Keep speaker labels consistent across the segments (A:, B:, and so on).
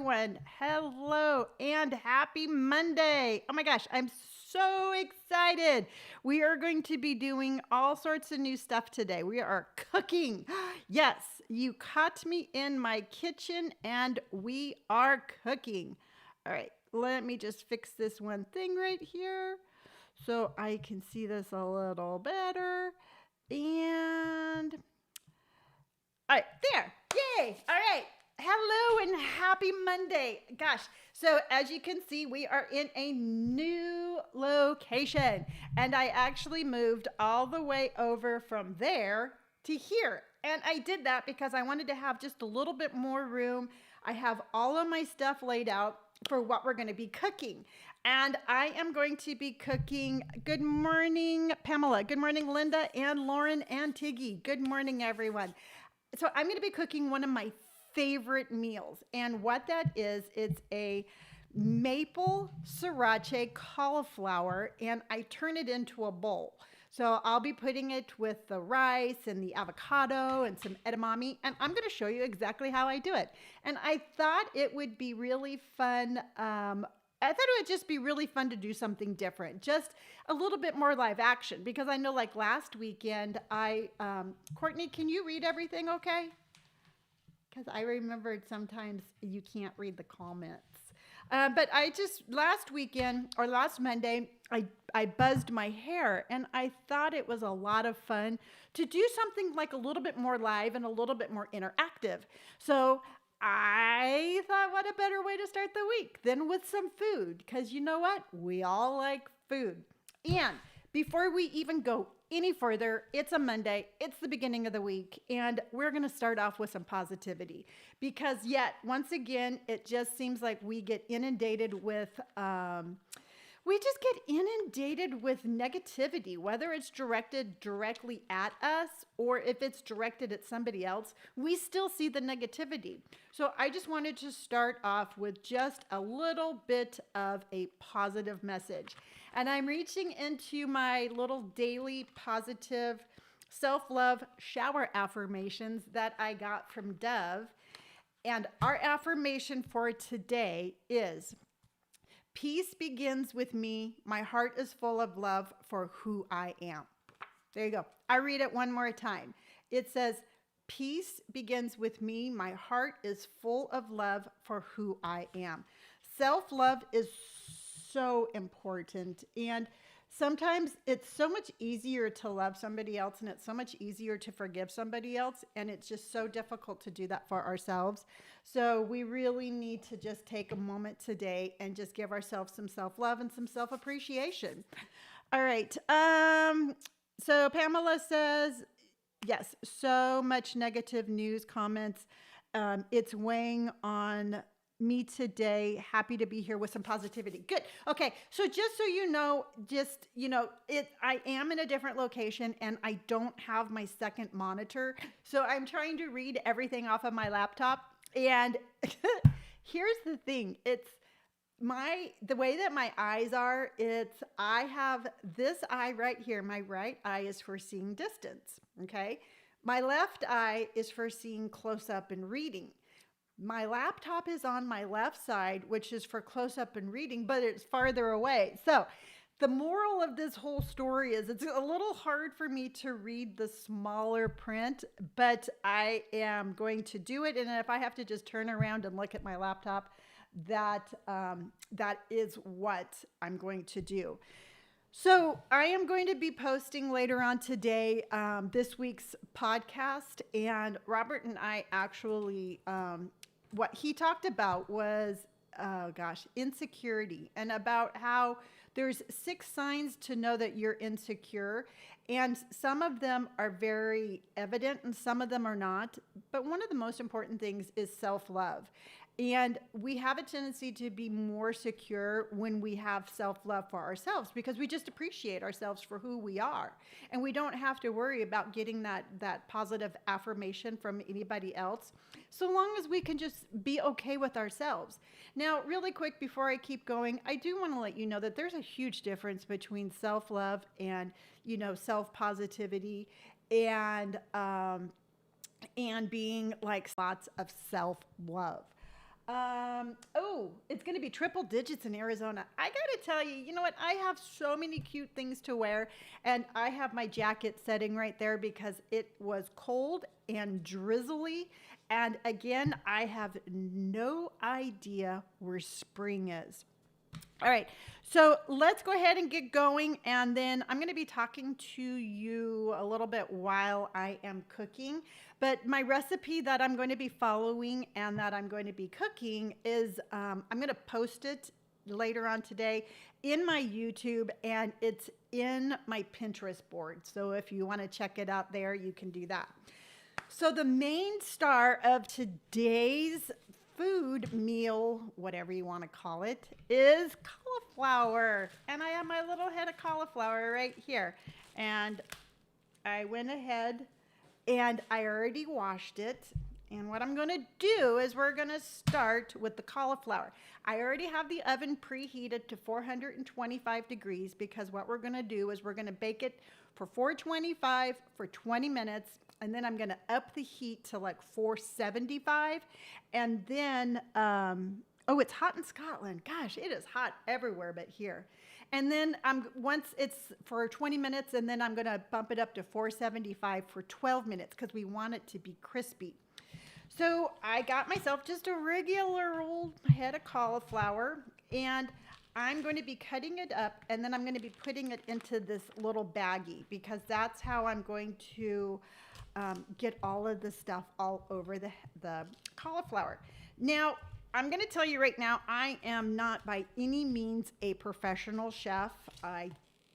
A: everyone. Hello and happy Monday. Oh my gosh, I'm so excited. We are going to be doing all sorts of new stuff today. We are cooking. Yes, you caught me in my kitchen and we are cooking. All right, let me just fix this one thing right here so I can see this a little better. And all right, there. Yay. All right. Hello and happy Monday. Gosh, so as you can see, we are in a new location. And I actually moved all the way over from there to here. And I did that because I wanted to have just a little bit more room. I have all of my stuff laid out for what we're going to be cooking. And I am going to be cooking. Good morning, Pamela. Good morning, Linda and Lauren and Tiggy. Good morning, everyone. So I'm going to be cooking one of my favorite meals. And what that is, it's a maple sriracha cauliflower, and I turn it into a bowl. So I'll be putting it with the rice and the avocado and some edamame, and I'm going to show you exactly how I do it. And I thought it would be really fun. I thought it would just be really fun to do something different, just a little bit more live action, because I know like last weekend, Courtney, can you read everything okay? Because I remembered sometimes you can't read the comments. But last weekend or last Monday, I buzzed my hair, and I thought it was a lot of fun to do something like a little bit more live and a little bit more interactive. So I thought, what a better way to start the week than with some food, because you know what? We all like food. And before we even go any further, it's a Monday, it's the beginning of the week, and we're going to start off with some positivity, because yet, once again, it just seems like we get inundated with negativity, whether it's directed directly at us or if it's directed at somebody else, we still see the negativity. So I just wanted to start off with just a little bit of a positive message. And I'm reaching into my little daily positive self-love shower affirmations that I got from Dove. And our affirmation for today is, peace begins with me. My heart is full of love for who I am. There you go. I read it one more time. It says, peace begins with me. My heart is full of love for who I am. Self-love is so important. And sometimes it's so much easier to love somebody else, and it's so much easier to forgive somebody else. And it's just so difficult to do that for ourselves. So we really need to just take a moment today and just give ourselves some self-love and some self-appreciation. All right. So Pamela says, yes, so much negative news comments. It's weighing on me today. Happy to be here with some positivity. Good. Okay. So just so you know, I am in a different location and I don't have my second monitor. So I'm trying to read everything off of my laptop. And here's the thing. It's the way that my eyes are, I have this eye right here. My right eye is for seeing distance. Okay. My left eye is for seeing close up and reading. My laptop is on my left side, which is for close up and reading, but it's farther away. So the moral of this whole story is it's a little hard for me to read the smaller print, but I am going to do it. And if I have to just turn around and look at my laptop, that is what I'm going to do. So I am going to be posting later on today this week's podcast, and Robert and I actually, what he talked about was, insecurity, and about how there's 6 signs to know that you're insecure, and some of them are very evident and some of them are not. But one of the most important things is self-love. And we have a tendency to be more secure when we have self-love for ourselves, because we just appreciate ourselves for who we are. And we don't have to worry about getting that positive affirmation from anybody else, so long as we can just be okay with ourselves. Now, really quick, before I keep going, I do want to let you know that there's a huge difference between self-love and, self-positivity and being like lots of self-love. Oh, it's going to be triple digits in Arizona. I got to tell you, you know what? I have so many cute things to wear, and I have my jacket setting right there because it was cold and drizzly. And again, I have no idea where spring is. All right, so let's go ahead and get going, and then I'm going to be talking to you a little bit while I am cooking. But my recipe that I'm going to be following and that I'm going to be cooking is I'm going to post it later on today in my YouTube, and it's in my Pinterest board. So if you want to check it out there, you can do that. So the main star of today's food meal, whatever you want to call it, is cauliflower. And I have my little head of cauliflower right here. And I went ahead and I already washed it. And what I'm going to do is we're going to start with the cauliflower. I already have the oven preheated to 425 degrees because what we're going to do is we're going to bake it for 425 for 20 minutes. And then I'm going to up the heat to like 475. And then, oh, it's hot in Scotland. Gosh, it is hot everywhere but here. And then once it's for 20 minutes, and then I'm going to bump it up to 475 for 12 minutes because we want it to be crispy. So I got myself just a regular old head of cauliflower, and I'm going to be cutting it up, and then I'm going to be putting it into this little baggie because that's how I'm going to get all of the stuff all over the cauliflower. Now, I'm going to tell you right now, I am not by any means a professional chef. I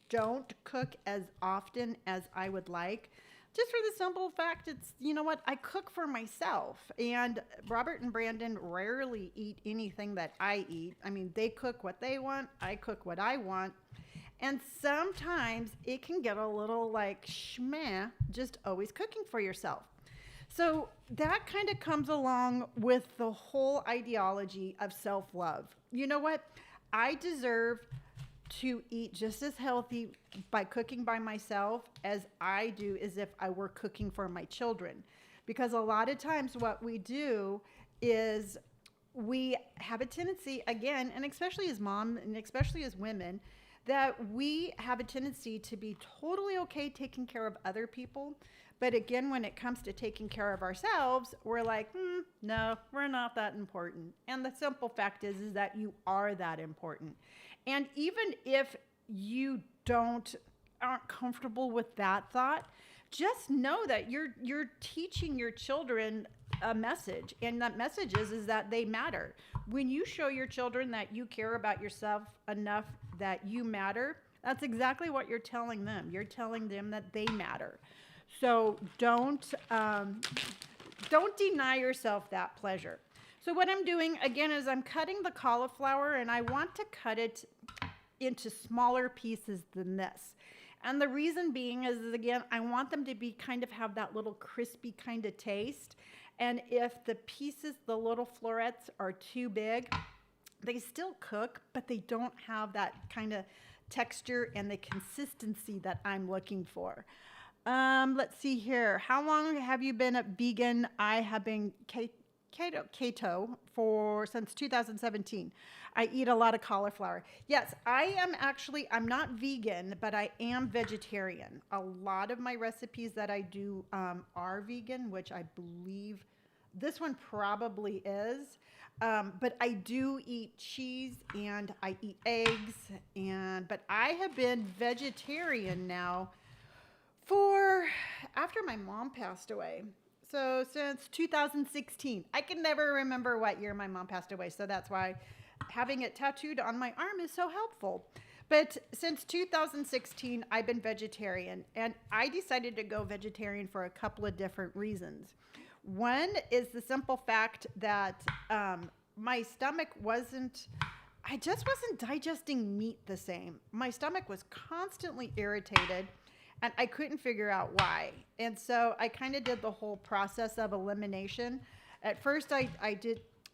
A: don't cook as often as I would like. Just for the simple fact, it's, you know what, I cook for myself. And Robert and Brandon rarely eat anything that I eat. I mean, they cook what they want, I cook what I want. And sometimes it can get a little like schmeh, just always cooking for yourself. So that kind of comes along with the whole ideology of self-love. You know what? I deserve to eat just as healthy by cooking by myself as I do as if I were cooking for my children. Because a lot of times what we do is we have a tendency, again, and especially as mom and especially as women, that we have a tendency to be totally okay taking care of other people. But again, when it comes to taking care of ourselves, we're like, no, we're not that important. And the simple fact is that you are that important. And even if you aren't comfortable with that thought, just know that you're teaching your children a message, and that message is that they matter. When you show your children that you care about yourself enough that you matter, that's exactly what you're telling them. You're telling them that they matter. So don't deny yourself that pleasure. So what I'm doing, again, is I'm cutting the cauliflower, and I want to cut it into smaller pieces than this. And the reason being is, again, I want them to be kind of have that little crispy kind of taste. And if the pieces, the little florets are too big, they still cook, but they don't have that kind of texture and the consistency that I'm looking for. Let's see here. How long have you been a vegan? I have been keto since 2017. I eat a lot of cauliflower. Yes, I'm not vegan, but I am vegetarian. A lot of my recipes that I do are vegan, which I believe this one probably is. But I do eat cheese and I eat eggs, but I have been vegetarian now after my mom passed away. So since 2016, I can never remember what year my mom passed away. So that's why having it tattooed on my arm is so helpful. But since 2016, I've been vegetarian, and I decided to go vegetarian for a couple of different reasons. One is the simple fact that my stomach I just wasn't digesting meat the same. My stomach was constantly irritated, and I couldn't figure out why. And so I kind of did the whole process of elimination. At first, I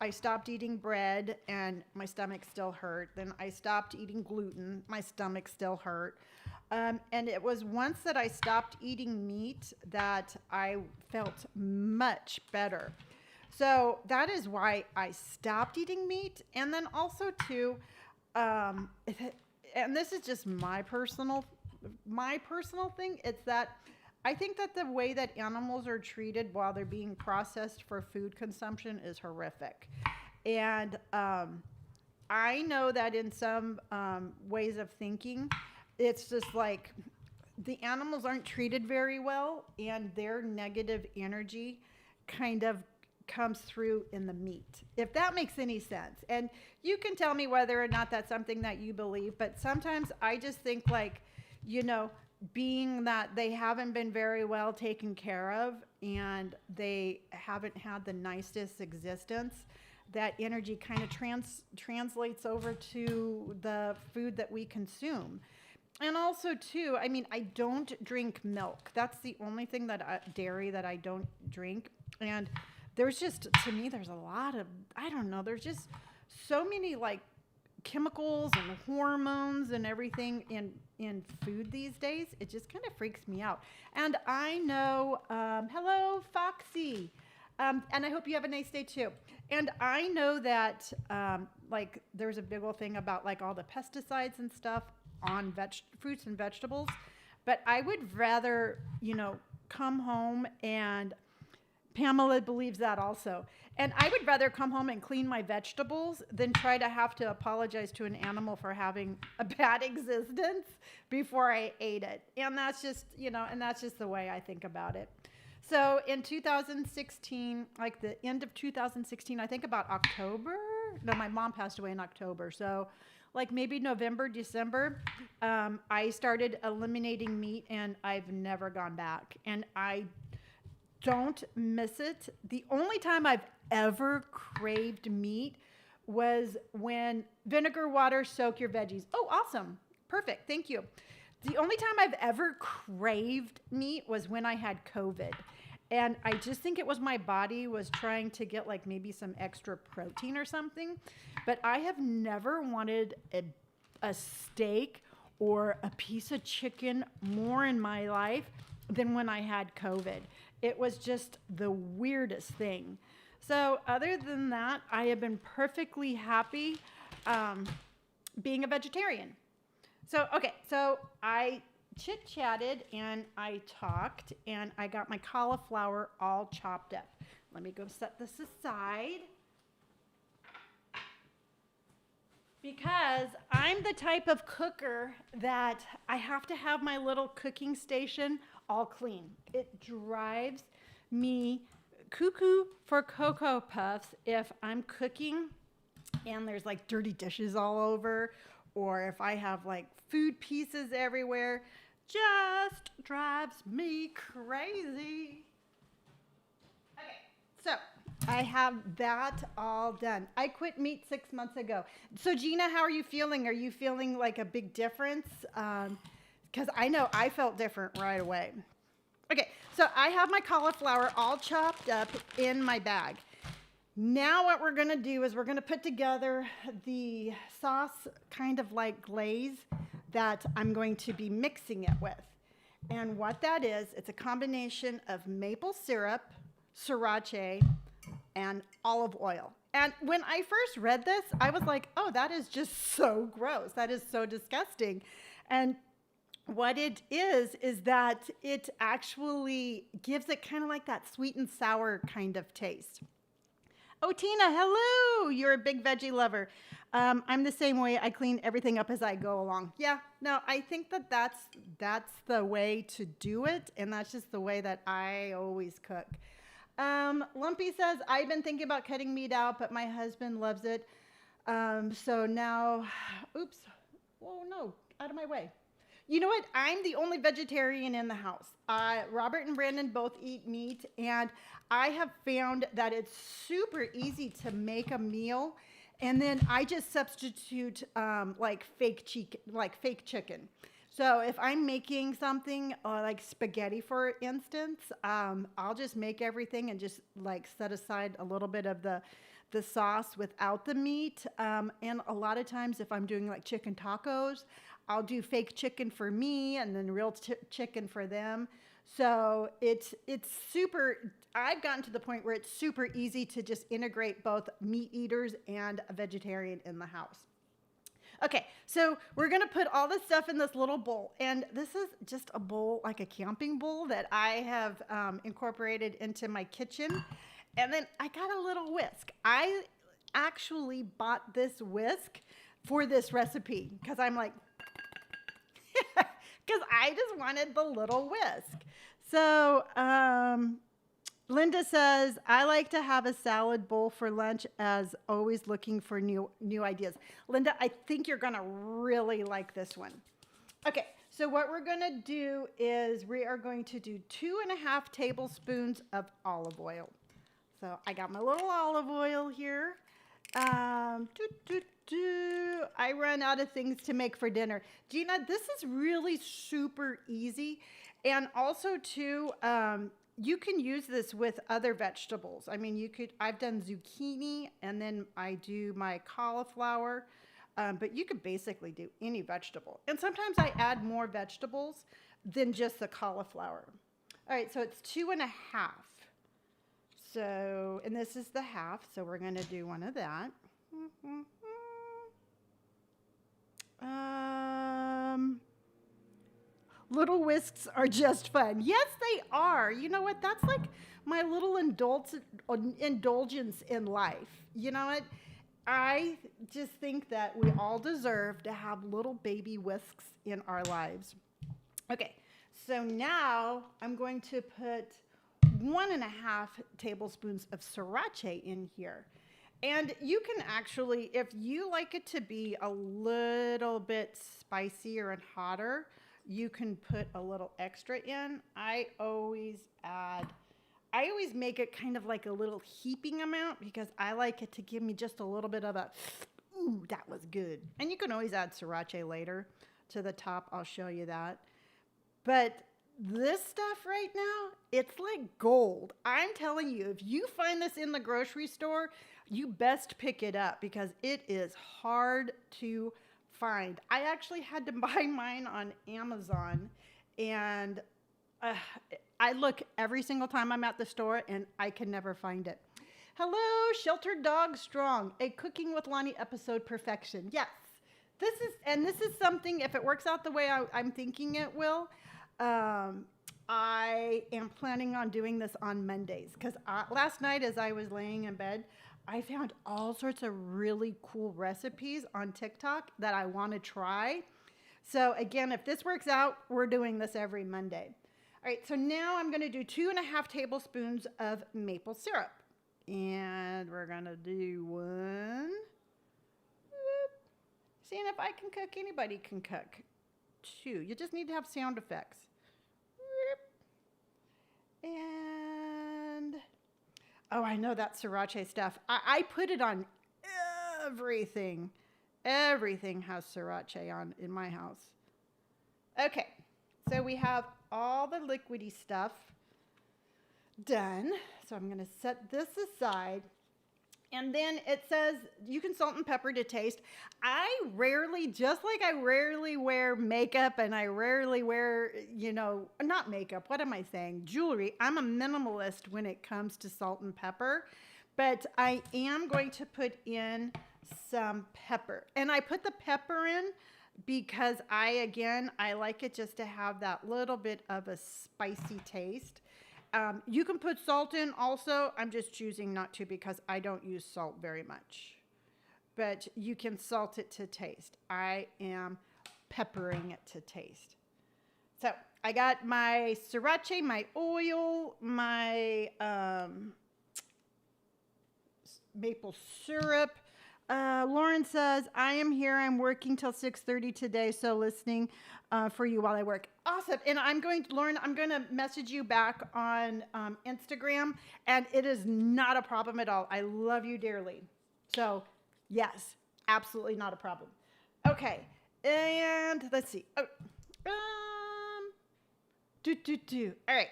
A: stopped eating bread, and my stomach still hurt. Then I stopped eating gluten. My stomach still hurt. And it was once that I stopped eating meat that I felt much better. So that is why I stopped eating meat. And then also too, um, and this is just my personal thing. It's that I think that the way that animals are treated while they're being processed for food consumption is horrific. And I know that in some ways of thinking, it's just like the animals aren't treated very well, and their negative energy kind of comes through in the meat, if that makes any sense. And you can tell me whether or not that's something that you believe, but sometimes I just think like, you know, being that they haven't been very well taken care of and they haven't had the nicest existence, that energy kind of translates over to the food that we consume. And also too, I mean, I don't drink milk. That's the only thing that dairy that I don't drink. And there's just, to me, there's a lot of, I don't know, there's just so many like chemicals and hormones and everything in food these days. It just kind of freaks me out. And I know, hello, Foxy. And I hope you have a nice day too. And I know that like there's a big old thing about like all the pesticides and stuff on fruits and vegetables. But I would rather, you know, come home, and Pamela believes that also. And I would rather come home and clean my vegetables than try to have to apologize to an animal for having a bad existence before I ate it. And that's just, you know, and that's just the way I think about it. So in 2016, like the end of 2016, I think about October. No, my mom passed away in October. So like maybe November, December, I started eliminating meat, and I've never gone back. And I don't miss it. The only time I've ever craved meat was when vinegar water soak your veggies. Oh, awesome. Perfect. Thank you. The only time I've ever craved meat was when I had COVID. And I just think it was my body was trying to get like maybe some extra protein or something. But I have never wanted a steak or a piece of chicken more in my life than when I had COVID. It was just the weirdest thing. So other than that, I have been perfectly happy being a vegetarian. So, okay, so I chit-chatted and I talked, and I got my cauliflower all chopped up. Let me go set this aside, because I'm the type of cooker that I have to have my little cooking station all clean. It drives me cuckoo for Cocoa Puffs if I'm cooking and there's like dirty dishes all over, or if I have like food pieces everywhere. Just drives me crazy. Okay, so I have that all done. I quit meat 6 months ago. So Gina, how are you feeling? Are you feeling like a big difference? Because I know I felt different right away. Okay, so I have my cauliflower all chopped up in my bag. Now what we're gonna do is we're gonna put together the sauce, kind of like glaze, that I'm going to be mixing it with. And what that is, it's a combination of maple syrup, sriracha, and olive oil. And when I first read this, I was like, oh, that is just so gross. That is so disgusting. And what it is that it actually gives it kind of like that sweet and sour kind of taste. Oh, Tina, hello. You're a big veggie lover. I'm the same way. I clean everything up as I go along. Yeah, no, I think that's the way to do it, and that's just the way that I always cook. Lumpy says, I've been thinking about cutting meat out, but my husband loves it. So now, oops. Oh, no, out of my way. You know what? I'm the only vegetarian in the house. Robert and Brandon both eat meat, and I have found that it's super easy to make a meal, and then I just substitute like fake chicken. So if I'm making something like spaghetti, for instance, I'll just make everything and just like set aside a little bit of the sauce without the meat. And a lot of times if I'm doing like chicken tacos, I'll do fake chicken for me and then real chicken for them. So it's super, I've gotten to the point where it's super easy to just integrate both meat eaters and a vegetarian in the house. Okay, so we're gonna put all this stuff in this little bowl, and this is just a bowl, like a camping bowl that I have incorporated into my kitchen. And then I got a little whisk. I actually bought this whisk for this recipe because I'm like, because I just wanted the little whisk. So Linda says, I like to have a salad bowl for lunch, as always looking for new ideas. Linda, I think you're gonna really like this one. Okay, so what we're gonna do is we are going to do 2.5 tablespoons of olive oil. So I got my little olive oil here. I run out of things to make for dinner. Gina, this is really super easy. And also too, you can use this with other vegetables. I mean, I've done zucchini, and then I do my cauliflower, but you could basically do any vegetable. And sometimes I add more vegetables than just the cauliflower. All right, so it's 2.5. So, and this is the half, so we're gonna do one of that. Little whisks are just fun. Yes, they are. You know what? That's like my little indulgence in life. You know what? I just think that we all deserve to have little baby whisks in our lives. Okay, so now I'm going to put 1.5 tablespoons of sriracha in here. And you can actually, if you like it to be a little bit spicier and hotter, you can put a little extra in. I always make it kind of like a little heaping amount because I like it to give me just a little bit of a, ooh, that was good. And you can always add sriracha later to the top. I'll show you that. But this stuff right now, it's like gold. I'm telling you, if you find this in the grocery store, you best pick it up because it is hard to find. I actually had to buy mine on Amazon, and I look every single time I'm at the store and I can never find it. Hello, Sheltered Dog Strong, a Cooking with Lonni episode perfection. Yes, this is something, if it works out the way I'm thinking it will, I am planning on doing this on Mondays because last night as I was laying in bed, I found all sorts of really cool recipes on TikTok that I want to try. So again, if this works out, we're doing this every Monday. All right, so now I'm going to do 2.5 tablespoons of maple syrup. And we're going to do one. Seeing if I can cook, anybody can cook. 2. You just need to have sound effects. And, oh, I know that sriracha stuff. I put it on everything. Everything has sriracha on in my house. Okay, so we have all the liquidy stuff done. So I'm going to set this aside. And then it says you can salt and pepper to taste. I rarely, just like I rarely wear makeup and I rarely wear, not makeup, what am I saying? Jewelry. I'm a minimalist when it comes to salt and pepper, but I am going to put in some pepper. And I put the pepper in because I like it just to have that little bit of a spicy taste. You can put salt in also. I'm just choosing not to because I don't use salt very much. But you can salt it to taste. I am peppering it to taste. So I got my sriracha, my oil, my maple syrup. Lauren says, I am here. I'm working till 6:30 today, so listening for you while I work. Awesome. And Lauren, I'm going to message you back on Instagram, and it is not a problem at all. I love you dearly. So, yes, absolutely not a problem. Okay. And let's see. Oh, All right.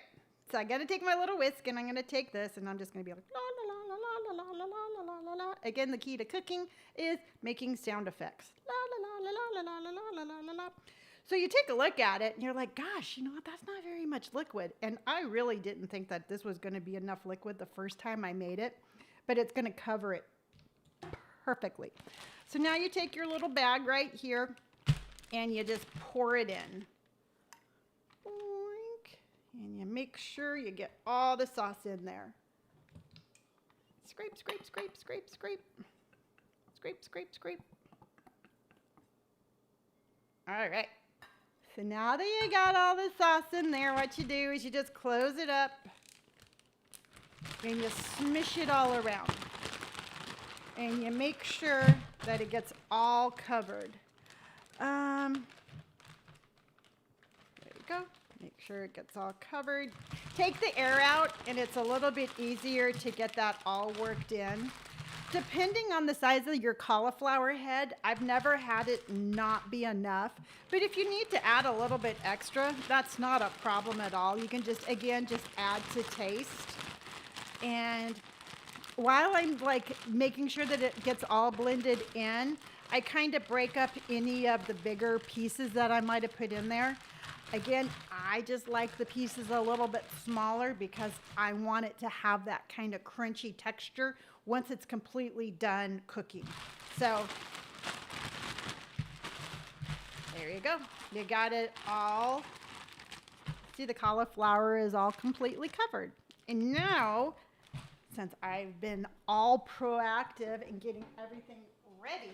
A: So I got to take my little whisk, and I'm going to take this, and I'm just going to be like, la, la, la, la, la, la, la, la, la, la. Again, the key to cooking is making sound effects. La, la, la, la, la, la, la, la, la, la, la. So you take a look at it and you're like, gosh, you know what? That's not very much liquid. And I really didn't think that this was going to be enough liquid the first time I made it, but it's going to cover it perfectly. So now you take your little bag right here and you just pour it in. And you make sure you get all the sauce in there. Scrape, scrape, scrape, scrape, scrape. Scrape, scrape, scrape. All right. So now that you got all the sauce in there, what you do is you just close it up and you smish it all around. And you make sure that it gets all covered. There you go. Make sure it gets all covered. Take the air out and it's a little bit easier to get that all worked in. Depending on the size of your cauliflower head, I've never had it not be enough. But if you need to add a little bit extra, that's not a problem at all. You can just, again, just add to taste. And while I'm like making sure that it gets all blended in, I kind of break up any of the bigger pieces that I might have put in there. Again, I just like the pieces a little bit smaller because I want it to have that kind of crunchy texture once it's completely done cooking. So there you go. You got it all. See, the cauliflower is all completely covered. And now, since I've been all proactive in getting everything ready,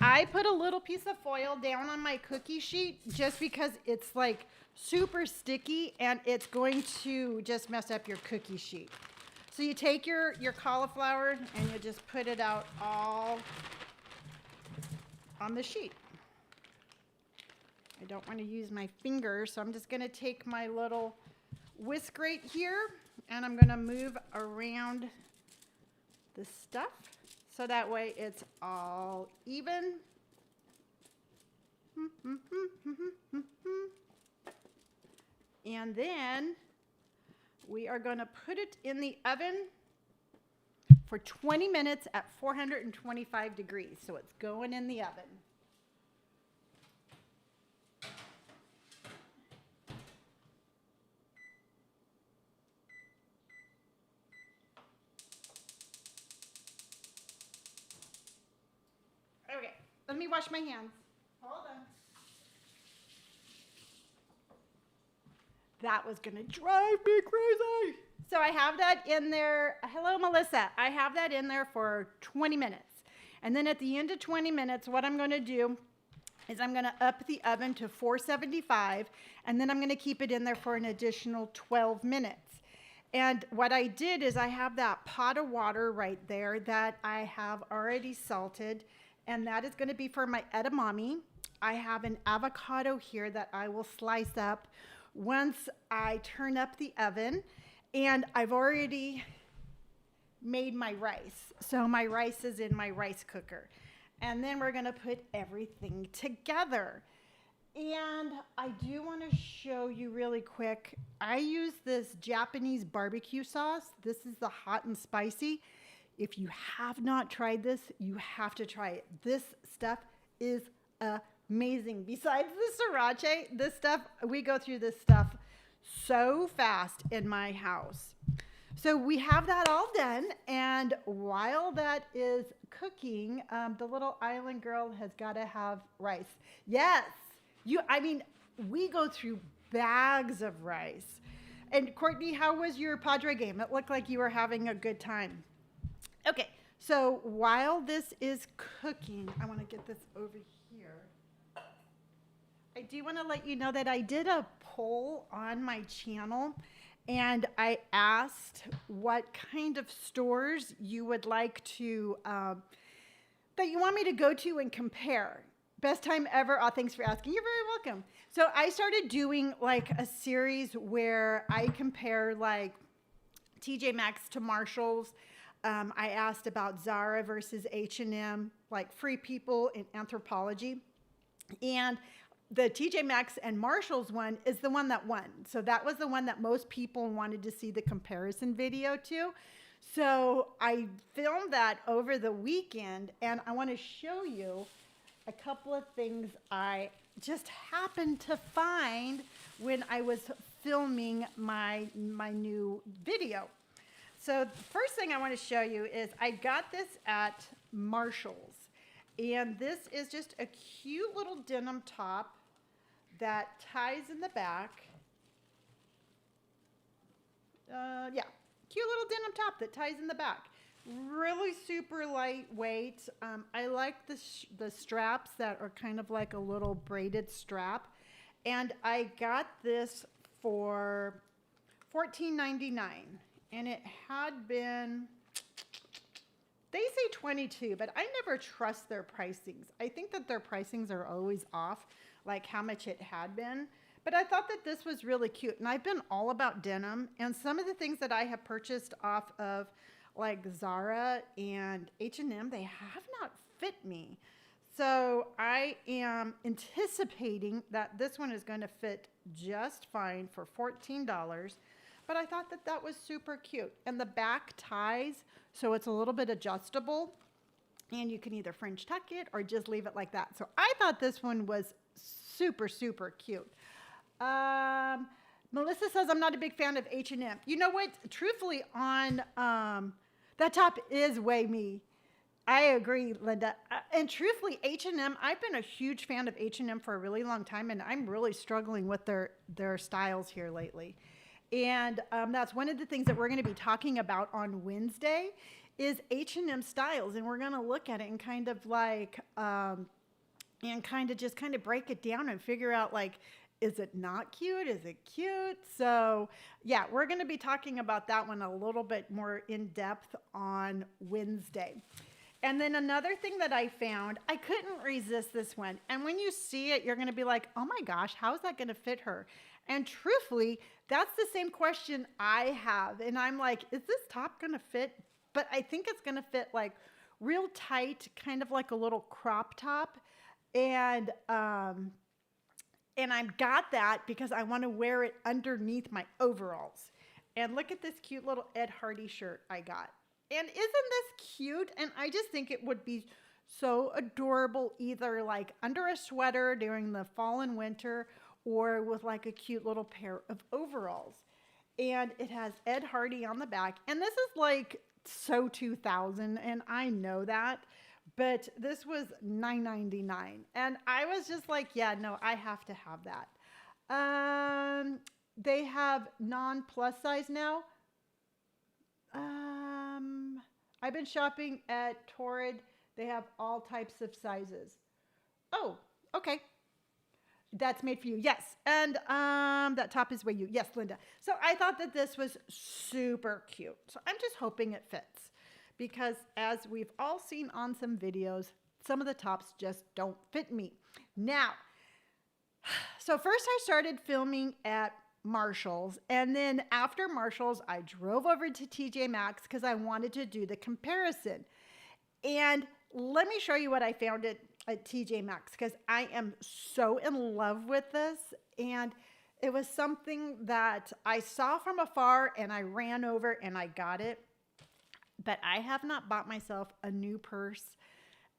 A: I put a little piece of foil down on my cookie sheet just because it's like super sticky and it's going to just mess up your cookie sheet. So you take your cauliflower and you just put it out all on the sheet. I don't want to use my fingers, so I'm just going to take my little whisk right here and I'm going to move around the stuff. So that way it's all even. And then we are going to put it in the oven for 20 minutes at 425 degrees. So it's going in the oven. Okay, let me wash my hands. Hold on. That was gonna drive me crazy. So I have that in there. Hello, Melissa. I have that in there for 20 minutes. And then at the end of 20 minutes, what I'm gonna do is I'm gonna up the oven to 475, and then I'm gonna keep it in there for an additional 12 minutes. And what I did is I have that pot of water right there that I have already salted, and that is going to be for my edamame. I have an avocado here that I will slice up once I turn up the oven, and I've already made my rice. So my rice is in my rice cooker. And then we're going to put everything together. And I do want to show you really quick. I use this Japanese barbecue sauce. This is the hot and spicy. If you have not tried this, you have to try it. This stuff is amazing. Besides the sriracha, this stuff, we go through this stuff so fast in my house. So we have that all done. And while that is cooking, the little island girl has got to have rice. Yes. We go through bags of rice. And Courtney, how was your Padre game? It looked like you were having a good time. Okay, so while this is cooking, I want to get this over here. I do want to let you know that I did a poll on my channel, and I asked what kind of stores you would like to, that you want me to go to and compare. Best time ever. Oh, thanks for asking. You're very welcome. So I started doing like a series where I compare like TJ Maxx to Marshalls. I asked about Zara versus H&M, like Free People in Anthropology. And the TJ Maxx and Marshalls one is the one that won. So that was the one that most people wanted to see the comparison video to. So I filmed that over the weekend, and I want to show you a couple of things I just happened to find when I was filming my new video. So the first thing I want to show you is I got this at Marshall's. And this is just a cute little denim top that ties in the back. Yeah, cute little denim top that ties in the back. Really super lightweight. I like the straps that are kind of like a little braided strap. And I got this for $14.99. And it had been, they say 22, but I never trust their pricings. I think that their pricings are always off, like how much it had been. But I thought that this was really cute. And I've been all about denim. And some of the things that I have purchased off of like Zara and H&M, they have not fit me. So I am anticipating that this one is going to fit just fine for $14. But I thought that that was super cute. And the back ties, so it's a little bit adjustable. And you can either French tuck it or just leave it like that. So I thought this one was super, super cute. Melissa says, I'm not a big fan of H&M. You know what? Truthfully, on that top is way me. I agree, Linda. And truthfully, H&M, I've been a huge fan of H&M for a really long time, and I'm really struggling with their styles here lately. And that's one of the things that we're going to be talking about on Wednesday is H&M styles. And we're going to look at it and kind of like, and kind of break it down and figure out like, is it not cute? Is it cute? So yeah, we're going to be talking about that one a little bit more in depth on Wednesday. And then another thing that I found, I couldn't resist this one. And when you see it, you're going to be like, oh my gosh, how is that going to fit her? And truthfully, that's the same question I have. And I'm like, is this top going to fit? But I think it's going to fit like real tight, kind of like a little crop top. And I've got that because I want to wear it underneath my overalls. And look at this cute little Ed Hardy shirt I got. And isn't this cute? And I just think it would be so adorable either like under a sweater during the fall and winter or with like a cute little pair of overalls. And it has Ed Hardy on the back. And this is like so 2000, and I know that. But this was $9.99. And I was just like, yeah, no, I have to have that. They have non-plus size now. I've been shopping at Torrid. They have all types of sizes. Oh, okay. That's made for you. Yes. And that top is way you. Yes, Linda. So I thought that this was super cute. So I'm just hoping it fits. Because as we've all seen on some videos, some of the tops just don't fit me. Now, so first I started filming at Marshall's, and then after Marshall's, I drove over to TJ Maxx because I wanted to do the comparison. And let me show you what I found at TJ Maxx because I am so in love with this. And it was something that I saw from afar and I ran over and I got it. But I have not bought myself a new purse.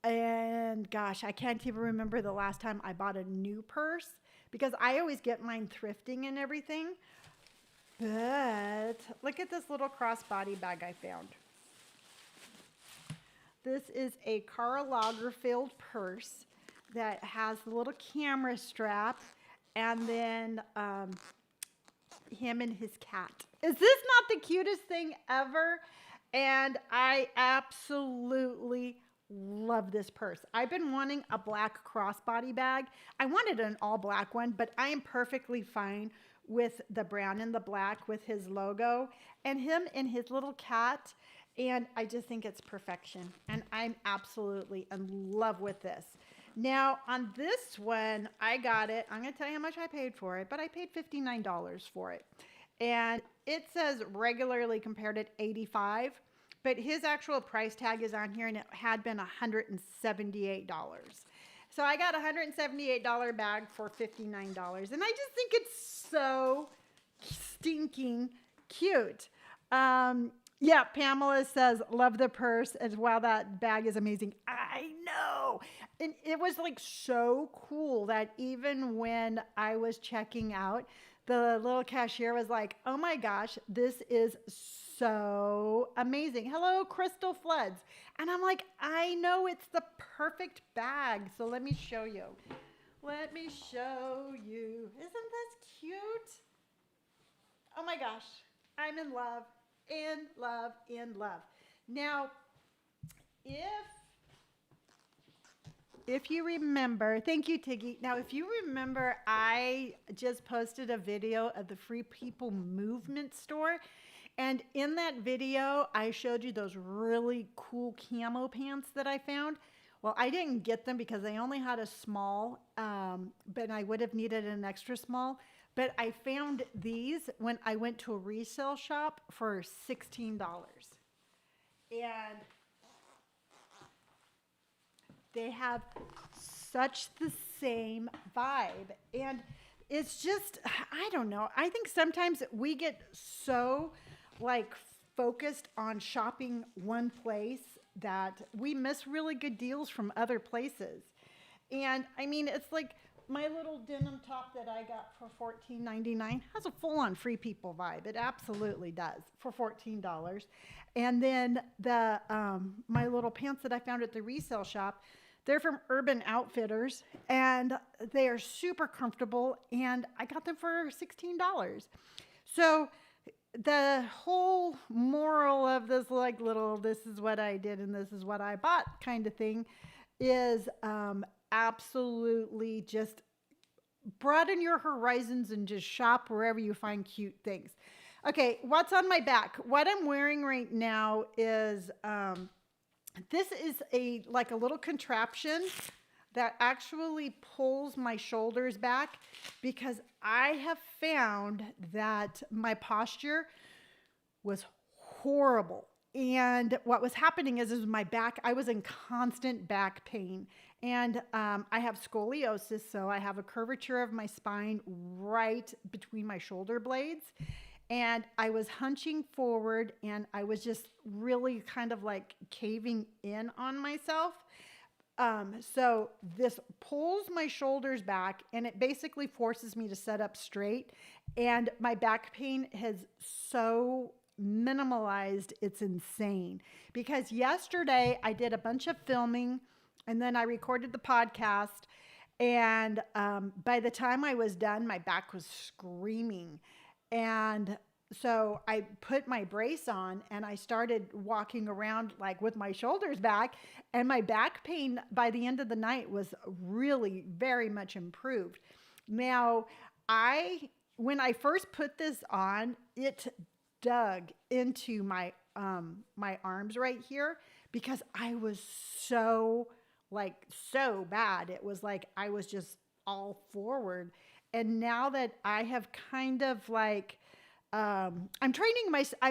A: And gosh, I can't even remember the last time I bought a new purse because I always get mine thrifting and everything. But look at this little crossbody bag I found. This is a Karl Lagerfeld purse that has the little camera strap and then him and his cat. Is this not the cutest thing ever? And I absolutely love this purse. I've been wanting a black crossbody bag. I wanted an all black one, but I am perfectly fine with the brown and the black with his logo and him and his little cat. And I just think it's perfection. And I'm absolutely in love with this. Now on this one, I got it. I'm going to tell you how much I paid for it, but I paid $59 for it. And it says regularly compared at $85, but his actual price tag is on here and it had been $178. So I got a $178 bag for $59. And I just think it's so stinking cute. Yeah, Pamela says, love the purse as well. That bag is amazing. I know. And it was like so cool that even when I was checking out, the little cashier was like, oh my gosh, this is so amazing. Hello, Crystal Floods. And I'm like, I know it's the perfect bag. So let me show you. Let me show you. Isn't this cute? Oh my gosh, I'm in love, in love, in love. Now, if if you remember, thank you, Tiggy. Now, if you remember, I just posted a video of the Free People Movement store. And in that video, I showed you those really cool camo pants that I found. Well, I didn't get them because I only had a small, but I would have needed an extra small. But I found these when I went to a resale shop for $16. And they have such the same vibe. And it's just, I don't know. I think sometimes we get so like focused on shopping one place that we miss really good deals from other places. And I mean, it's like my little denim top that I got for $14.99 has a full-on Free People vibe. It absolutely does for $14. And then the my little pants that I found at the resale shop, they're from Urban Outfitters, and they are super comfortable, and I got them for $16. So the whole moral of this like little this is what I did and this is what I bought kind of thing is absolutely just broaden your horizons and just shop wherever you find cute things. Okay, what's on my back? What I'm wearing right now is this is a like a little contraption that actually pulls my shoulders back because I have found that my posture was horrible. And what was happening is my back, I was in constant back pain. And I have scoliosis, so I have a curvature of my spine right between my shoulder blades. And I was hunching forward and I was just really kind of like caving in on myself. So this pulls my shoulders back and it basically forces me to sit up straight. And my back pain has so minimalized, it's insane. Because yesterday I did a bunch of filming and then I recorded the podcast. And by the time I was done, my back was screaming. And so I put my brace on and I started walking around like with my shoulders back, and my back pain by the end of the night was really very much improved. Now, when I first put this on, it dug into my my arms right here because I was so bad. It was like I was just all forward. And now that I have kind of like I'm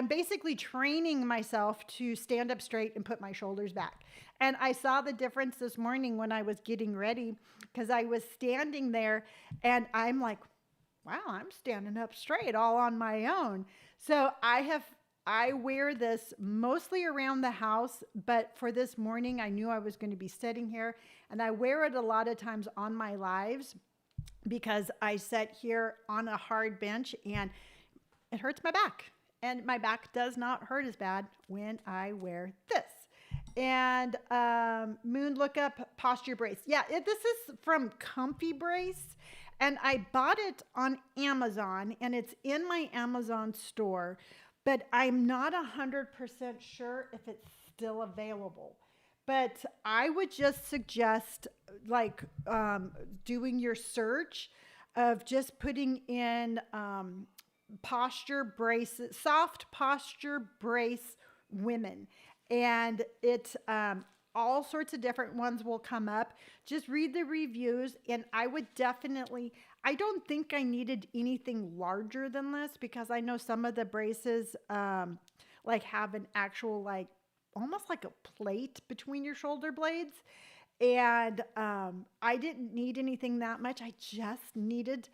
A: basically training myself to stand up straight and put my shoulders back. And I saw the difference this morning when I was getting ready because I was standing there and I'm like, wow, I'm standing up straight all on my own. So I wear this mostly around the house, but for this morning, I knew I was going to be sitting here, and I wear it a lot of times on my lives because I sit here on a hard bench and it hurts my back. And my back does not hurt as bad when I wear this. And Moon Lookup Posture Brace. Yeah, this is from Comfy Brace. And I bought it on Amazon, and it's in my Amazon store. But I'm not 100% sure if it's still available. But I would just suggest like doing your search of just putting in posture braces, soft posture brace women. And it's all sorts of different ones will come up. Just read the reviews. And I would definitely, I don't think I needed anything larger than this because I know some of the braces like have an actual like almost like a plate between your shoulder blades. And I didn't need anything that much. I just needed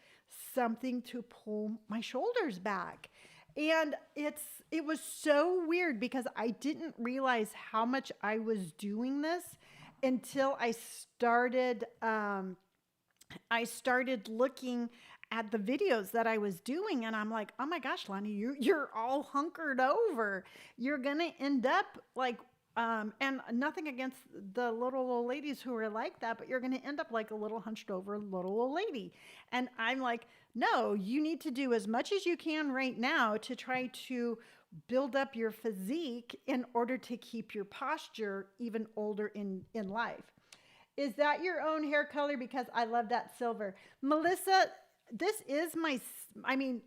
A: something to pull my shoulders back. And it was so weird because I didn't realize how much I was doing this until I started looking at the videos that I was doing, and I'm like, oh my gosh, Lonnie, you're all hunkered over. You're gonna end up like, and nothing against the little old ladies who are like that, but you're gonna end up like a little hunched over little old lady. And I'm like, no, you need to do as much as you can right now to try to build up your physique in order to keep your posture even older in life. Is that your own hair color? Because I love that silver. Melissa, this is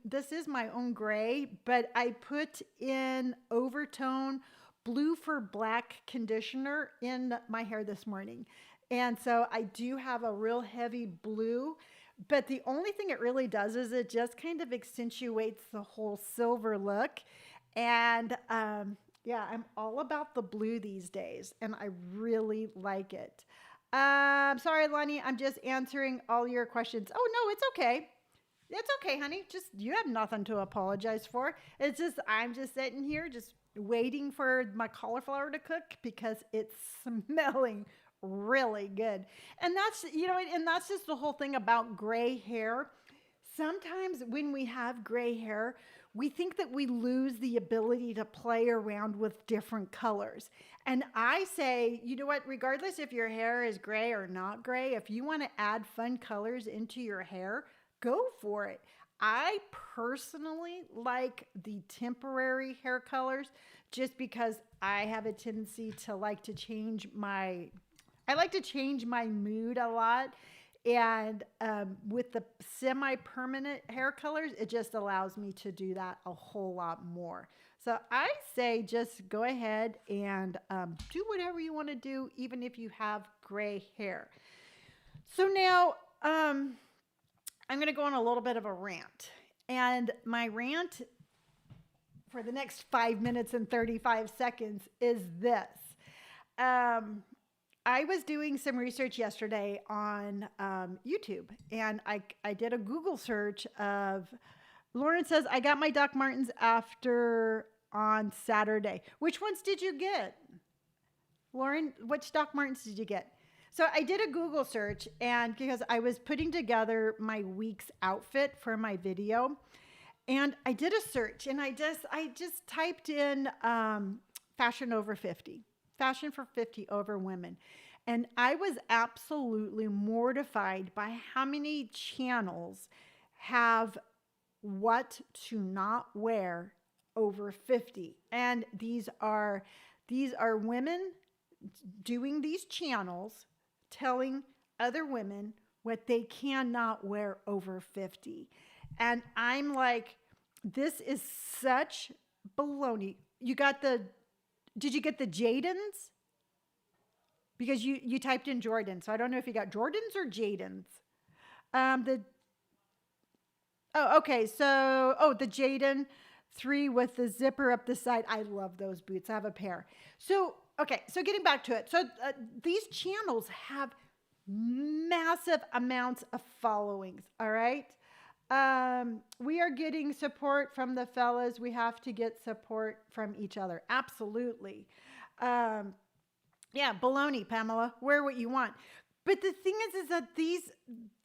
A: this is my own gray, but I put in overtone blue for black conditioner in my hair this morning. And so I do have a real heavy blue, but the only thing it really does is it just kind of accentuates the whole silver look. And yeah, I'm all about the blue these days, and I really like it. Sorry, Lonnie, I'm just answering all your questions. Oh, no, it's okay. It's okay, honey. Just you have nothing to apologize for. It's just I'm just sitting here just waiting for my cauliflower to cook because it's smelling really good. And that's just the whole thing about gray hair. Sometimes when we have gray hair, we think that we lose the ability to play around with different colors. And I say, you know what, regardless if your hair is gray or not gray, if you want to add fun colors into your hair, go for it. I personally like the temporary hair colors just because I have a tendency to I like to change my mood a lot. And with the semi-permanent hair colors, it just allows me to do that a whole lot more. So I say just go ahead and do whatever you want to do, even if you have gray hair. So now I'm going to go on a little bit of a rant. And my rant for the next 5 minutes and 35 seconds is this. I was doing some research yesterday on YouTube, and I did a Google search of, Lauren says, I got my Doc Martens after on Saturday. Which ones did you get? Lauren, which Doc Martens did you get? So I did a Google search, and because I was putting together my week's outfit for my video, and I did a search, and I just typed in fashion over 50. Fashion for 50 over women. And I was absolutely mortified by how many channels have what to not wear over 50. And these are women doing these channels telling other women what they cannot wear over 50. And I'm like, this is such baloney. Did you get the Jadens? Because you typed in Jordan, so I don't know if you got Jordans or Jadens. Okay, so the Jaden 3 with the zipper up the side. I love those boots. I have a pair. So getting back to it. So these channels have massive amounts of followings. All right. We are getting support from the fellas. We have to get support from each other. Absolutely. Yeah, baloney, Pamela. Wear what you want. But the thing is that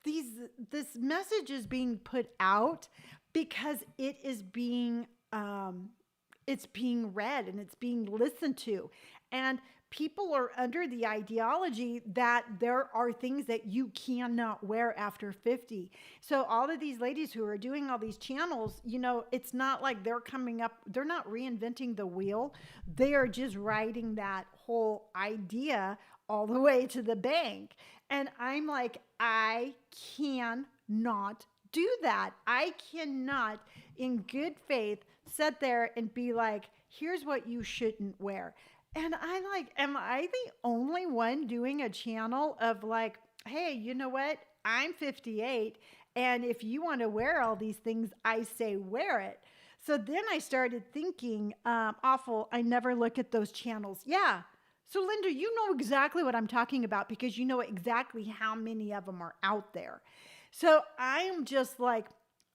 A: this message is being put out because it's being read and it's being listened to. And people are under the ideology that there are things that you cannot wear after 50. So all of these ladies who are doing all these channels, it's not like they're not reinventing the wheel. They are just riding that whole idea all the way to the bank. And I'm like, I cannot do that. I cannot, in good faith, sit there and be like, here's what you shouldn't wear. And I'm like, am I the only one doing a channel of like, hey, you know what? I'm 58. And if you want to wear all these things, I say wear it. So then I started thinking, awful, I never look at those channels. Yeah. So Linda, you know exactly what I'm talking about because you know exactly how many of them are out there. So I'm just like,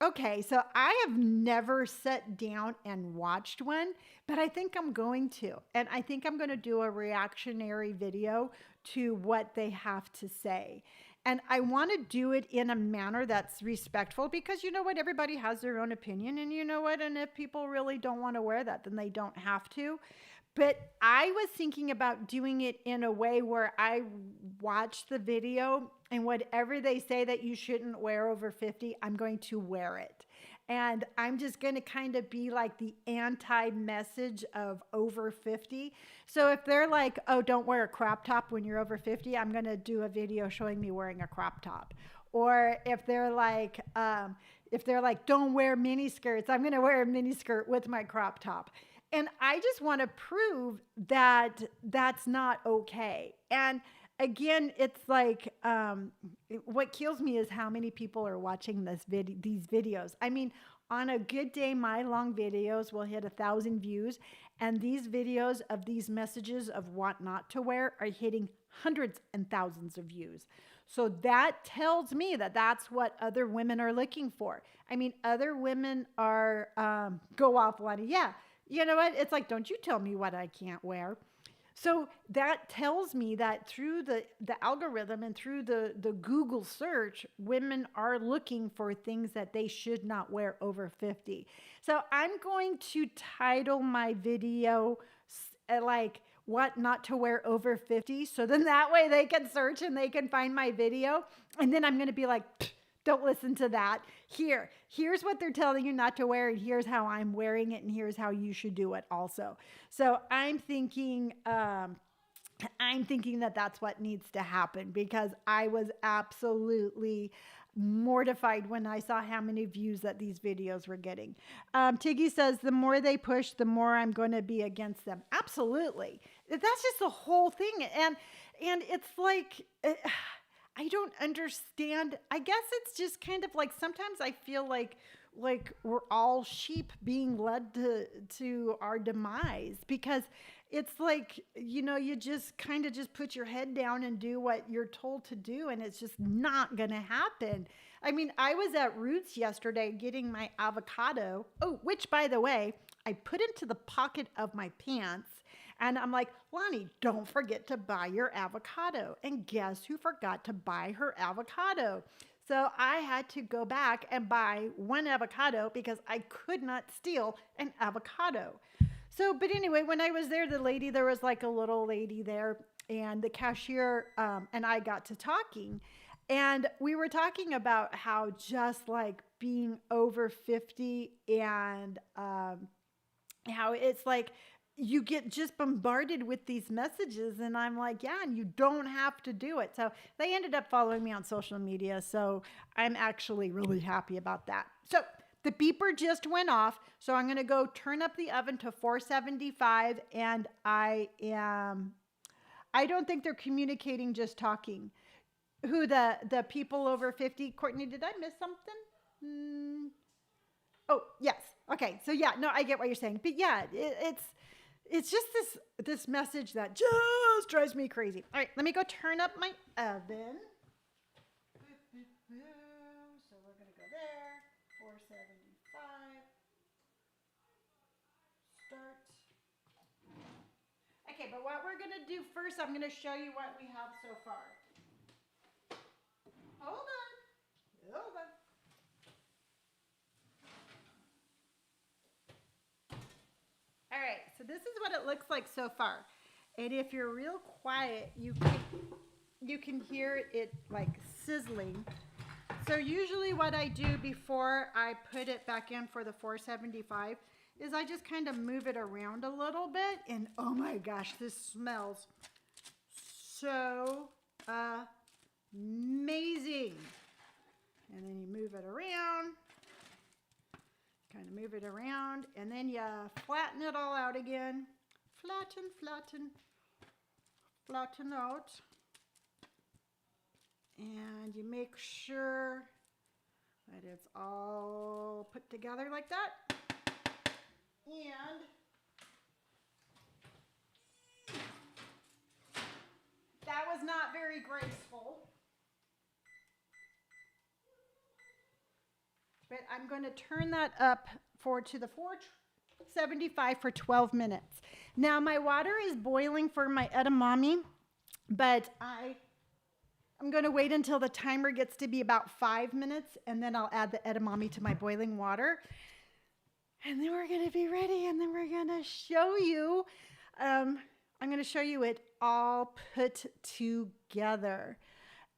A: Okay, so I have never sat down and watched one, but I think I'm going to. And I think I'm going to do a reactionary video to what they have to say. And I want to do it in a manner that's respectful because you know what? Everybody has their own opinion. And you know what? And if people really don't want to wear that, then they don't have to. But I was thinking about doing it in a way where I watch the video and whatever they say that you shouldn't wear over 50, I'm going to wear it. And I'm just going to kind of be like the anti message of over 50. So if they're like, oh, don't wear a crop top when you're over 50, I'm going to do a video showing me wearing a crop top. Or if they're like, don't wear mini skirts, I'm going to wear a mini skirt with my crop top. And I just want to prove that that's not okay. And again, it's like what kills me is how many people are watching these videos. I mean, on a good day, my long videos will hit 1,000 views. And these videos of these messages of what not to wear are hitting hundreds and thousands of views. So that tells me that that's what other women are looking for. I mean, other women are, go off, Lonni. Yeah. You know what? It's like, don't you tell me what I can't wear. So that tells me that through the algorithm and through the Google search, women are looking for things that they should not wear over 50. So I'm going to title my video like what not to wear over 50. So then that way they can search and they can find my video. And then I'm going to be like, don't listen to that. Here's what they're telling you not to wear, and here's how I'm wearing it, and here's how you should do it also. So I'm thinking that that's what needs to happen because I was absolutely mortified when I saw how many views that these videos were getting. Tiggy says, the more they push, the more I'm going to be against them. Absolutely. That's just the whole thing. And it's like... I don't understand. I guess it's just kind of like sometimes I feel like we're all sheep being led to our demise because it's like, you know, you just kind of just put your head down and do what you're told to do. And it's just not going to happen. I mean, I was at Roots yesterday getting my avocado. Oh, which by the way, I put into the pocket of my pants. And I'm like, Lonni, don't forget to buy your avocado. And guess who forgot to buy her avocado? So I had to go back and buy one avocado because I could not steal an avocado. So, but anyway, when I was there, there was like a little lady there and the cashier and I got to talking. And we were talking about how just like being over 50 and how it's like, you get just bombarded with these messages and I'm like, yeah, and you don't have to do it. So they ended up following me on social media. So I'm actually really happy about that. So the beeper just went off. So I'm going to go turn up the oven to 475 and I don't think they're communicating, just talking. Who the people over 50, Courtney, did I miss something? Oh, yes. Okay. So yeah, no, I get what you're saying, but yeah, it's just this message that just drives me crazy. All right, let me go turn up my oven. So we're going to go there. 475. Start. Okay, but what we're going to do first, I'm going to show you what we have so far. Hold on. All right, so this is what it looks like so far. And if you're real quiet, you can hear it like sizzling. So usually what I do before I put it back in for the 475 is I just kind of move it around a little bit. And oh my gosh, this smells so amazing. And then you move it around. Kind of move it around, and then you flatten it all out again. Flatten out. And you make sure that it's all put together like that. And that was not very graceful. but I'm going to turn that up to the 475 for 12 minutes. Now my water is boiling for my edamame, but I'm going to wait until the timer gets to be about 5 minutes, and then I'll add the edamame to my boiling water. And then we're going to be ready, and then we're going to show you, I'm going to show you it all put together.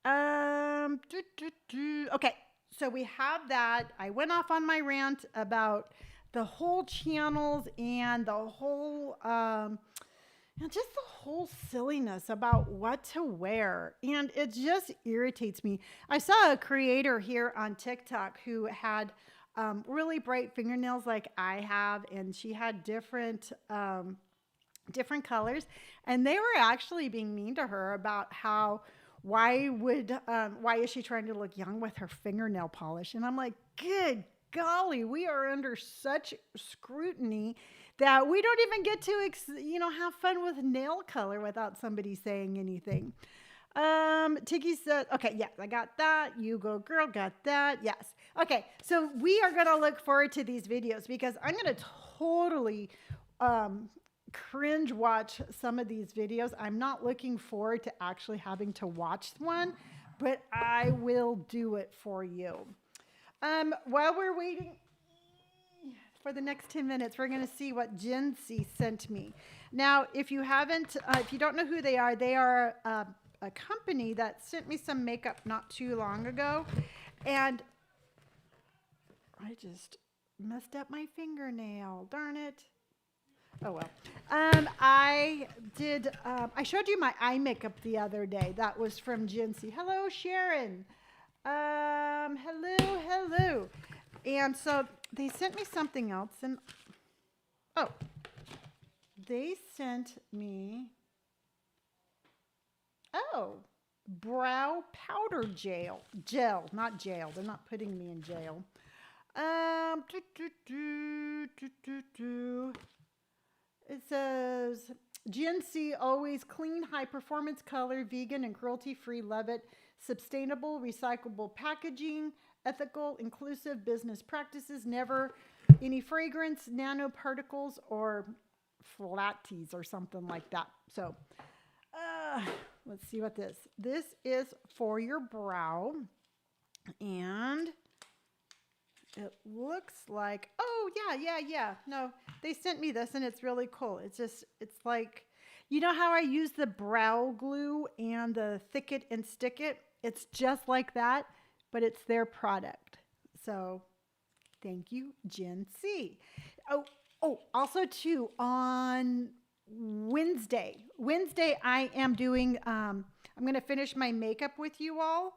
A: Okay, so we have that. I went off on my rant about the whole channels and the whole, just the whole silliness about what to wear. And it just irritates me. I saw a creator here on TikTok who had really bright fingernails like I have, and she had different colors, and they were actually being mean to her about why is she trying to look young with her fingernail polish? And I'm like, good golly, we are under such scrutiny that we don't even get to have fun with nail color without somebody saying anything. Tiki said, okay, yes, I got that. You go girl, got that. Yes. Okay, so we are going to look forward to these videos because I'm going to totally cringe watch some of these videos. I'm not looking forward to actually having to watch one, but I will do it for you. While we're waiting for the next 10 minutes, we're going to see what Jinsey sent me. Now, if you don't know who they are a company that sent me some makeup not too long ago, and I just messed up my fingernail. Darn it. Oh, well. I showed you my eye makeup the other day. That was from Jinsey. Hello, Sharon. Hello. And so they sent me something else. And, they sent me, brow powder gel, not jail. They're not putting me in jail. It says, GNC always clean, high performance color, vegan and cruelty free. Love it. Sustainable, recyclable packaging, ethical, inclusive business practices, never any fragrance, nanoparticles, or flatties or something like that. So, let's see what this is for your brow. And it looks like, yeah. No, they sent me this and it's really cool. It's like, you know how I use the brow glue and the thick it and stick it? It's just like that, but it's their product. So thank you, Gen C. Also too, on Wednesday I am doing, I'm going to finish my makeup with you all.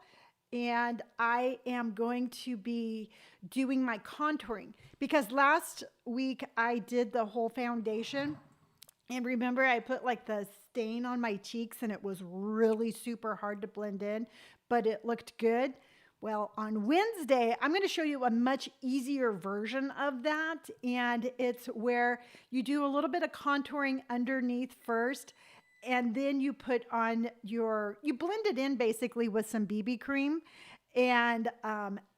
A: And I am going to be doing my contouring because last week I did the whole foundation. And remember, I put like the stain on my cheeks and it was really super hard to blend in, but it looked good. Well, on Wednesday, I'm going to show you a much easier version of that. And it's where you do a little bit of contouring underneath first. And then you put on you blend it in basically with some BB cream. And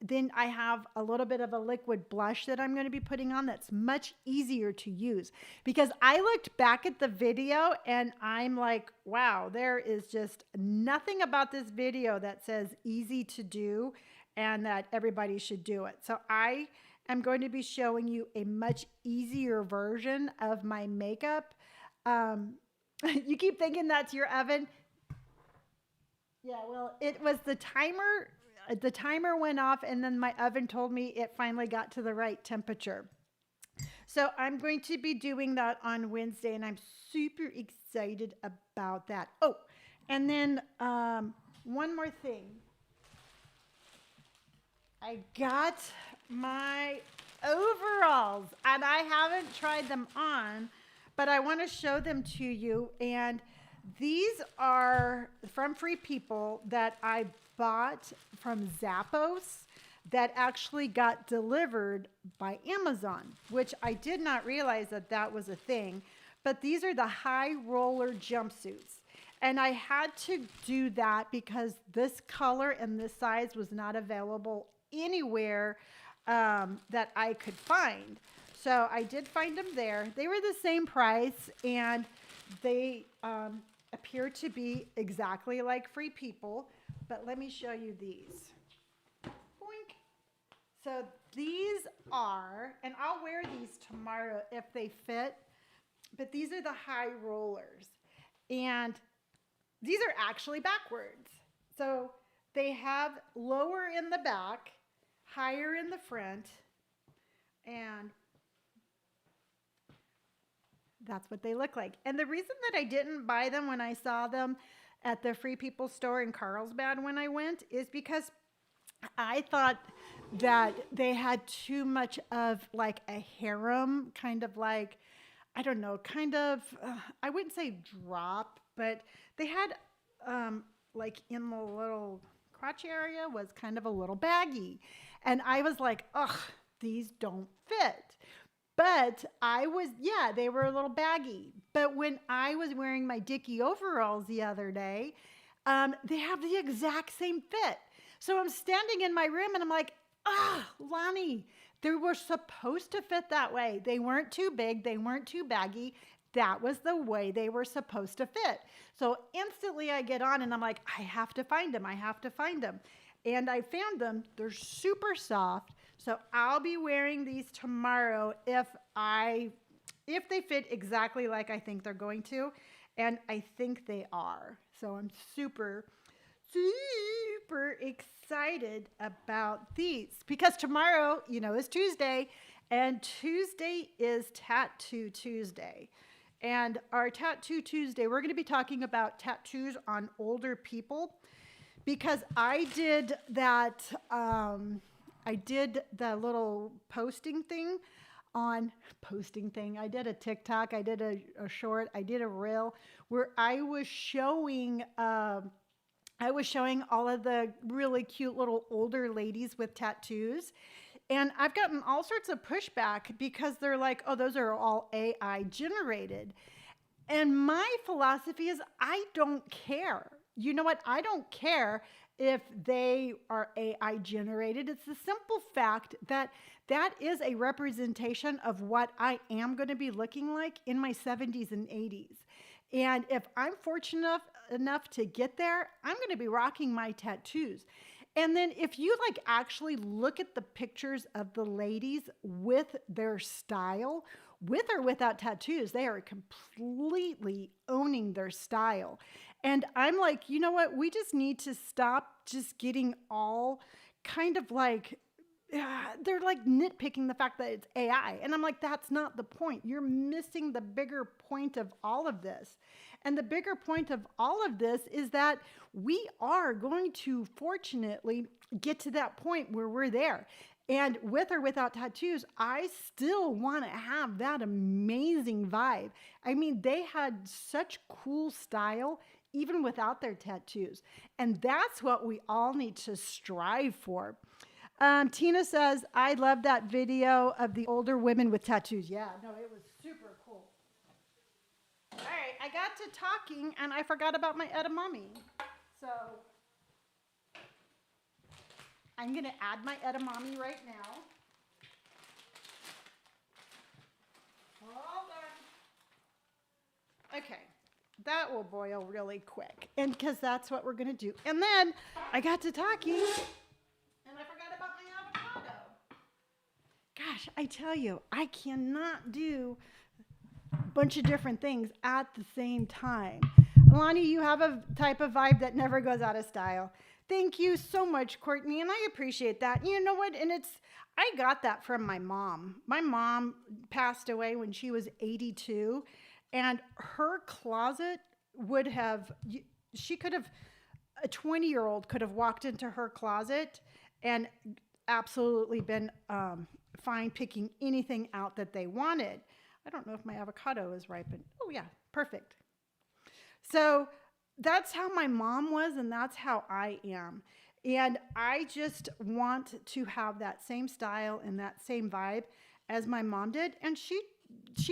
A: then I have a little bit of a liquid blush that I'm going to be putting on that's much easier to use. Because I looked back at the video and I'm like, wow, there is just nothing about this video that says easy to do and that everybody should do it. So I am going to be showing you a much easier version of my makeup. You keep thinking that's your oven. Yeah, well, it was the timer. The timer went off and then my oven told me it finally got to the right temperature. So I'm going to be doing that on Wednesday and I'm super excited about that. Oh, and then one more thing. I got my overalls and I haven't tried them on, but I want to show them to you. And these are from Free People that I bought from Zappos that actually got delivered by Amazon, which I did not realize that was a thing. But these are the high roller jumpsuits. And I had to do that because this color and this size was not available anywhere that I could find. So I did find them there. They were the same price, and they appear to be exactly like Free People. But let me show you these. Boink. So these are, and I'll wear these tomorrow if they fit, but these are the high rollers. And these are actually backwards. So they have lower in the back, higher in the front, and that's what they look like. And the reason that I didn't buy them when I saw them at the Free People store in Carlsbad when I went is because I thought that they had too much of like a harem, kind of like, I don't know, kind of, I wouldn't say drop, but they had like in the little crotch area was kind of a little baggy. And I was like, ugh, these don't fit. But they were a little baggy. But when I was wearing my Dickie overalls the other day, they have the exact same fit. So I'm standing in my room and I'm like, Lonni, they were supposed to fit that way. They weren't too big. They weren't too baggy. That was the way they were supposed to fit. So instantly I get on and I'm like, I have to find them. I have to find them. And I found them. They're super soft. So I'll be wearing these tomorrow if they fit exactly like I think they're going to. And I think they are. So I'm super, super excited about these because tomorrow, is Tuesday, and Tuesday is Tattoo Tuesday. And our Tattoo Tuesday, we're going to be talking about tattoos on older people because I did that, I did the little posting thing. I did a TikTok, I did a short, I did a reel where I was showing all of the really cute little older ladies with tattoos. And I've gotten all sorts of pushback because they're like, oh, those are all AI generated. And my philosophy is I don't care. You know what? I don't care if they are AI generated. It's the simple fact that that is a representation of what I am going to be looking like in my 70s and 80s. And if I'm fortunate enough to get there, I'm going to be rocking my tattoos. And then if you actually look at the pictures of the ladies with their style, with or without tattoos, they are completely owning their style. And I'm like, you know what? We just need to stop just getting all kind of they're nitpicking the fact that it's AI. And I'm like, that's not the point. You're missing the bigger point of all of this. And the bigger point of all of this is that we are going to fortunately get to that point where we're there. And with or without tattoos, I still want to have that amazing vibe. I mean, they had such cool style even without their tattoos. And that's what we all need to strive for. Tina says, I love that video of the older women with tattoos. Yeah, no, it was super cool. All right, I got to talking and I forgot about my edamame. So I'm going to add my edamame right now. Hold on. Okay, that will boil really quick. And because that's what we're going to do. And then I got to talking and I forgot about my avocado. Gosh, I tell you, I cannot do bunch of different things at the same time. Lonni, you have a type of vibe that never goes out of style. Thank you so much, Courtney, and I appreciate that. You know what? And I got that from my mom. My mom passed away when she was 82, and her closet would have, a 20-year-old could have walked into her closet and absolutely been fine picking anything out that they wanted. I don't know if my avocado is ripened. Oh yeah, perfect. So that's how my mom was, and that's how I am. And I just want to have that same style and that same vibe as my mom did. And she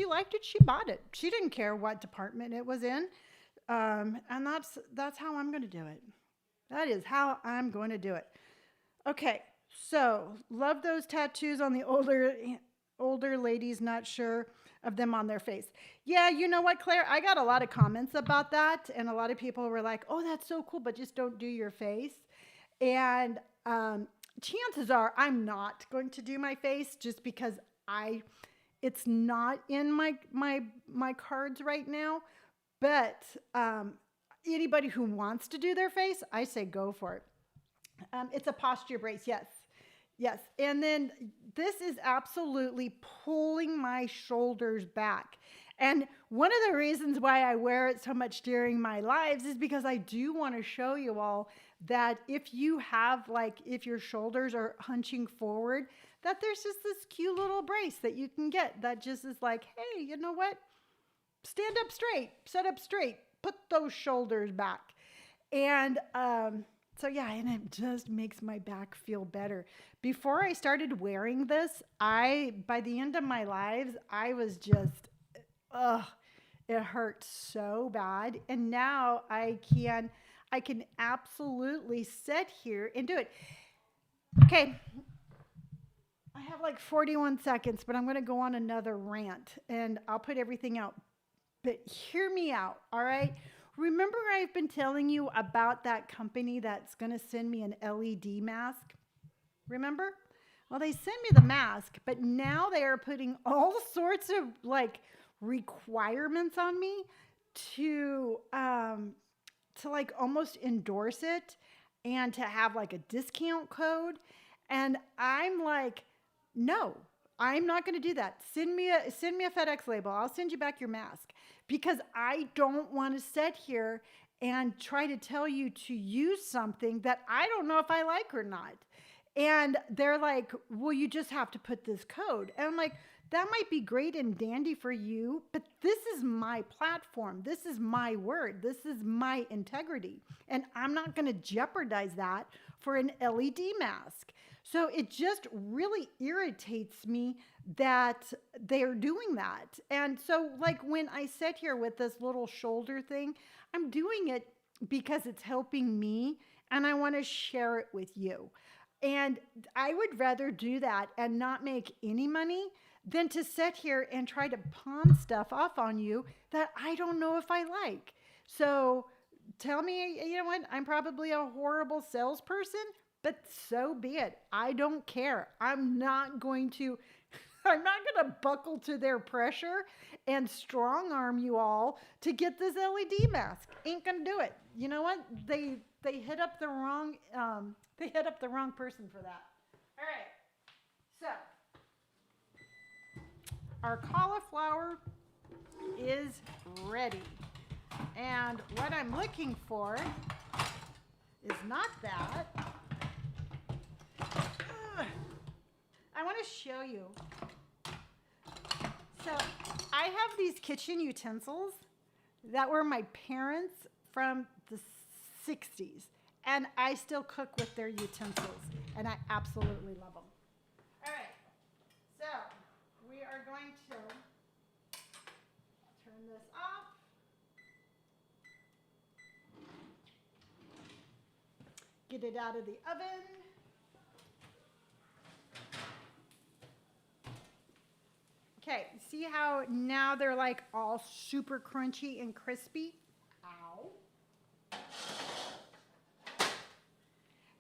A: liked it. She bought it. She didn't care what department it was in. And that's how I'm going to do it. That is how I'm going to do it. Okay, So, love those tattoos on the older ladies, not sure of them on their face. Yeah, you know what, Claire? I got a lot of comments about that, and a lot of people were like, "Oh, that's so cool, but just don't do your face." And chances are I'm not going to do my face just because I it's not in my cards right now. But anybody who wants to do their face, I say go for it. It's a posture brace, yes. Yes. And then this is absolutely pulling my shoulders back. And one of the reasons why I wear it so much during my lives is because I do want to show you all that if you have, like, if your shoulders are hunching forward, that there's just this cute little brace that you can get that just is like, hey, you know what? Stand up straight, sit up straight, put those shoulders back. And so yeah, and it just makes my back feel better. Before I started wearing this, by the end of my lives, I was just, ugh, it hurt so bad. And now I can absolutely sit here and do it. Okay. I have like 41 seconds, but I'm going to go on another rant and I'll put everything out. But hear me out, all right? Remember I've been telling you about that company that's going to send me an LED mask? Remember? Well, they sent me the mask, but now they are putting all sorts of like requirements on me to like almost endorse it and to have like a discount code. And I'm like, no, I'm not going to do that. Send me a FedEx label. I'll send you back your mask because I don't want to sit here and try to tell you to use something that I don't know if I like or not. And they're like, well, you just have to put this code. And I'm like, that might be great and dandy for you, but this is my platform. This is my word. This is my integrity. And I'm not going to jeopardize that for an LED mask. So it just really irritates me that they're doing that. And so like when I sit here with this little shoulder thing, I'm doing it because it's helping me and I want to share it with you. And I would rather do that and not make any money than to sit here and try to pawn stuff off on you that I don't know if I like. So tell me, you know what? I'm probably a horrible salesperson, but so be it. I don't care. I'm not going to buckle to their pressure and strong arm you all to get this LED mask. Ain't gonna do it. You know what? They hit up the wrong person for that. All right. So our cauliflower is ready. And what I'm looking for is not that. I want to show you. So I have these kitchen utensils that were my parents from the 60s. And I still cook with their utensils. And I absolutely love them. All right. So we are going to turn this off. Get it out of the oven. Okay, see how now they're like all super crunchy and crispy? Ow.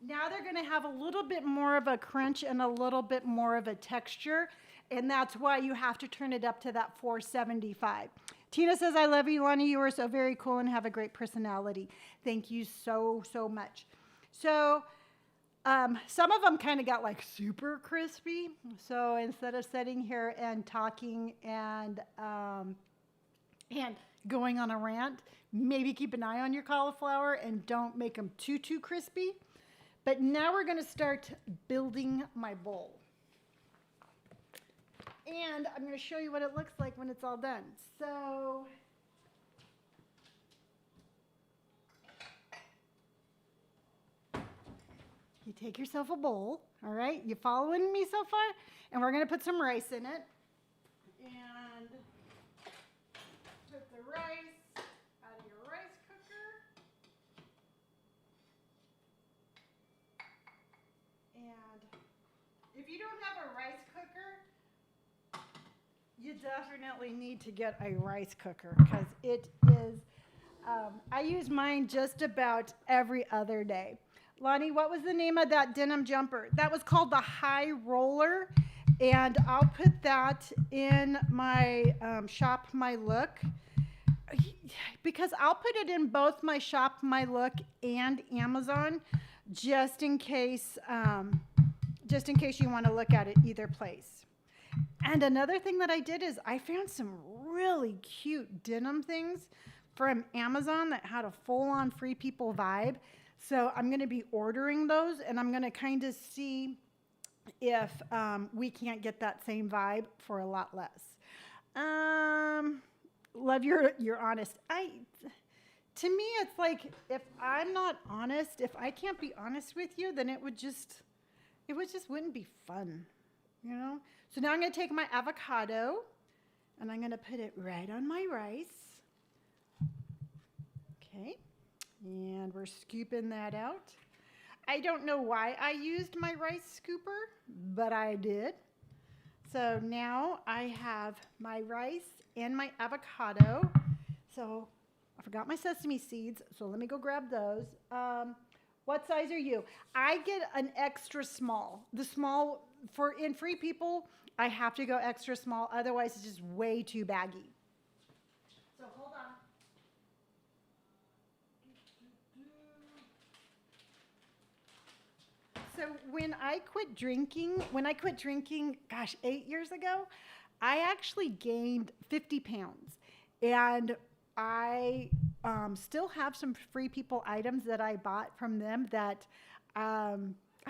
A: Now they're gonna have a little bit more of a crunch and a little bit more of a texture, and that's why you have to turn it up to that 475. Tina says, I love you, Lonni. You are so very cool and have a great personality. Thank you so, so much. So some of them kind of got like super crispy. So instead of sitting here and talking and going on a rant, maybe keep an eye on your cauliflower and don't make them too crispy. But now we're going to start building my bowl. And I'm going to show you what it looks like when it's all done. So you take yourself a bowl, all right? You following me so far? And we're going to put some rice in it. And put the rice out of your rice cooker. And you don't have a rice cooker, you definitely need to get a rice cooker because it is, I use mine just about every other day. Lonni, what was the name of that denim jumper? That was called the High Roller, and I'll put that in my Shop My Look, because I'll put it in both my Shop My Look and Amazon, just in case you want to look at it either place. And another thing that I did is I found some really cute denim things from Amazon that had a full-on Free People vibe. So I'm going to be ordering those, and I'm going to kind of see if we can't get that same vibe for a lot less. Love you're honest. To me, it's like, if I'm not honest, if I can't be honest with you, then it just wouldn't be fun, you know? So now I'm going to take my avocado, and I'm going to put it right on my rice. Okay. And we're scooping that out. I don't know why I used my rice scooper, but I did. So now I have my rice and my avocado. So I forgot my sesame seeds, so let me go grab those. What size are you? I get an extra small. The small, in Free People, I have to go extra small, otherwise it's just way too baggy. So hold on. So when I quit drinking, gosh, 8 years ago, I actually gained 50 pounds. And I still have some Free People items that I bought from them that, I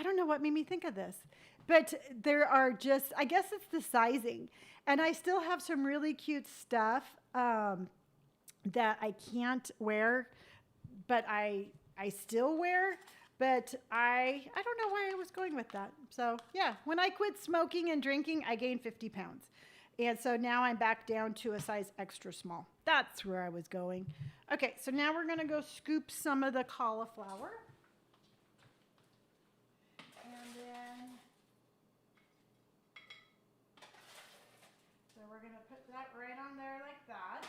A: don't know what made me think of this. But there are just, I guess it's the sizing. And I still have some really cute stuff that I can't wear, but I still wear. But I don't know why I was going with that. So yeah, when I quit smoking and drinking, I gained 50 pounds. And so now I'm back down to a size extra small. That's where I was going. Okay, so now we're gonna go scoop some of the cauliflower. And then, so we're gonna put that right on there like that.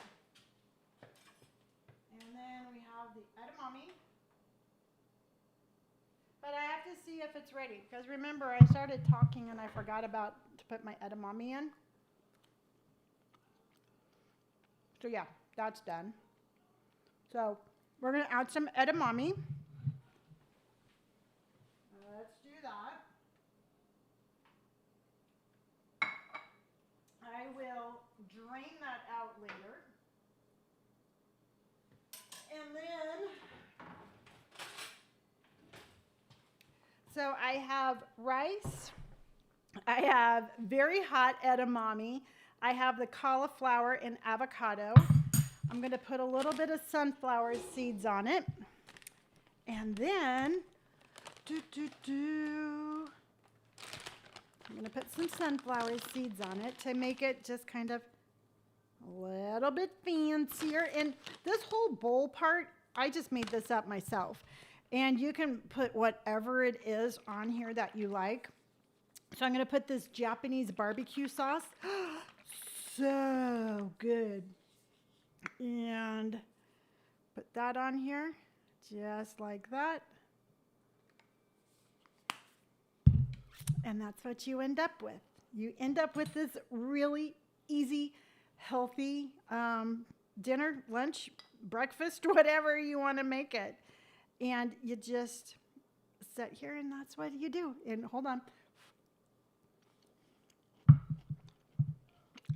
A: And then we have the edamame. But I have to see if it's ready, because remember, I started talking and I forgot to put my edamame in. So yeah, that's done. So we're going to add some edamame. Let's do that. I will drain that out later. And then, so I have rice, I have very hot edamame, I have the cauliflower and avocado. I'm going to put a little bit of sunflower seeds on it. And then, I'm going to put some sunflower seeds on it to make it just kind of a little bit fancier. And this whole bowl part, I just made this up myself. And you can put whatever it is on here that you like. So I'm going to put this Japanese barbecue sauce. So good. And put that on here, just like that. And that's what you end up with. You end up with this really easy, healthy dinner, lunch, breakfast, whatever you want to make it. And you just sit here and that's what you do. And hold on.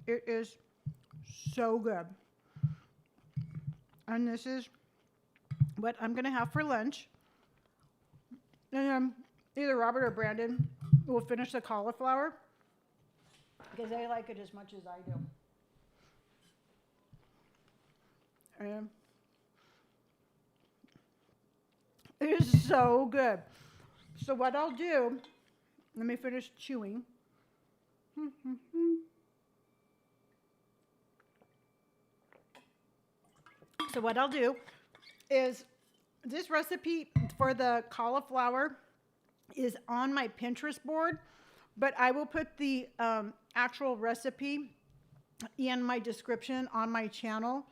A: It is so good. And this is what I'm going to have for lunch. And either Robert or Brandon will finish the cauliflower because they like it as much as I do. And it is so good. So what I'll do, let me finish chewing. So what I'll do is, this recipe for the cauliflower is on my Pinterest board, but I will put the actual recipe in my description on my channel.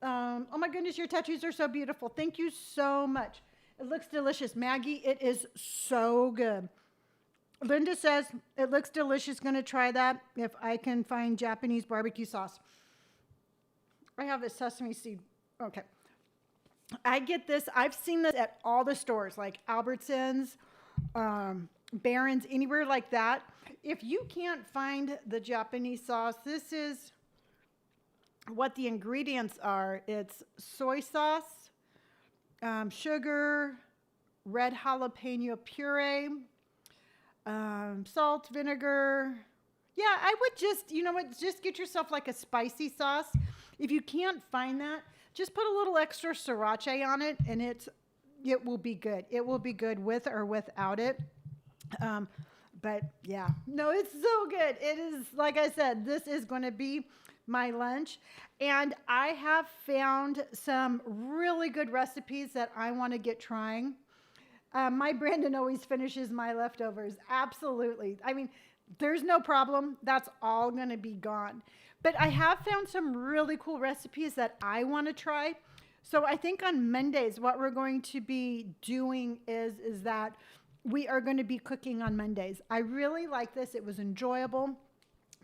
A: Oh my goodness, your tattoos are so beautiful. Thank you so much. It looks delicious. Maggie, it is so good. Linda says, it looks delicious. Going to try that if I can find Japanese barbecue sauce. I have a sesame seed. Okay. I get this. I've seen this at all the stores, like Albertsons, Barron's, anywhere like that. If you can't find the Japanese sauce, this is what the ingredients are. It's soy sauce, sugar, red jalapeno puree, salt, vinegar. Yeah, I would just, you know what, just get yourself like a spicy sauce. If you can't find that, just put a little extra sriracha on it, and it will be good. It will be good with or without it. But yeah, no, it's so good. It is, like I said, this is going to be my lunch. And I have found some really good recipes that I want to get trying. My Brandon always finishes my leftovers. Absolutely. I mean, there's no problem. That's all going to be gone. But I have found some really cool recipes that I want to try. So I think on Mondays, what we're going to be doing is that we are going to be cooking on Mondays. I really like this. It was enjoyable.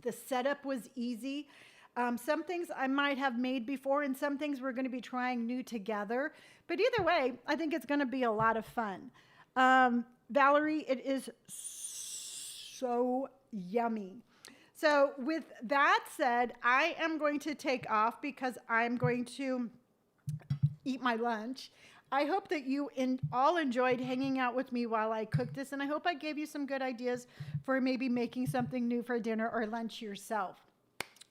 A: The setup was easy. Some things I might have made before, and some things we're going to be trying new together. But either way, I think it's going to be a lot of fun. Valerie, it is so yummy. So with that said, I am going to take off because I'm going to eat my lunch. I hope that you all enjoyed hanging out with me while I cooked this, and I hope I gave you some good ideas for maybe making something new for dinner or lunch yourself.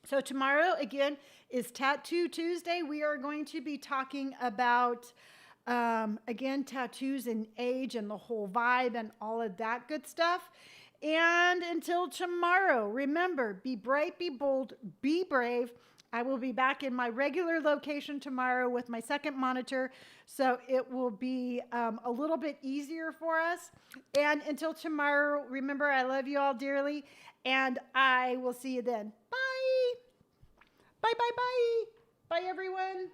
A: So tomorrow, again, is Tattoo Tuesday. We are going to be talking about, again, tattoos and age and the whole vibe and all of that good stuff. And until tomorrow, remember, be bright, be bold, be brave. I will be back in my regular location tomorrow with my second monitor, so it will be a little bit easier for us. And until tomorrow, remember, I love you all dearly, and I will see you then. Bye. Bye, bye, bye. Bye, everyone.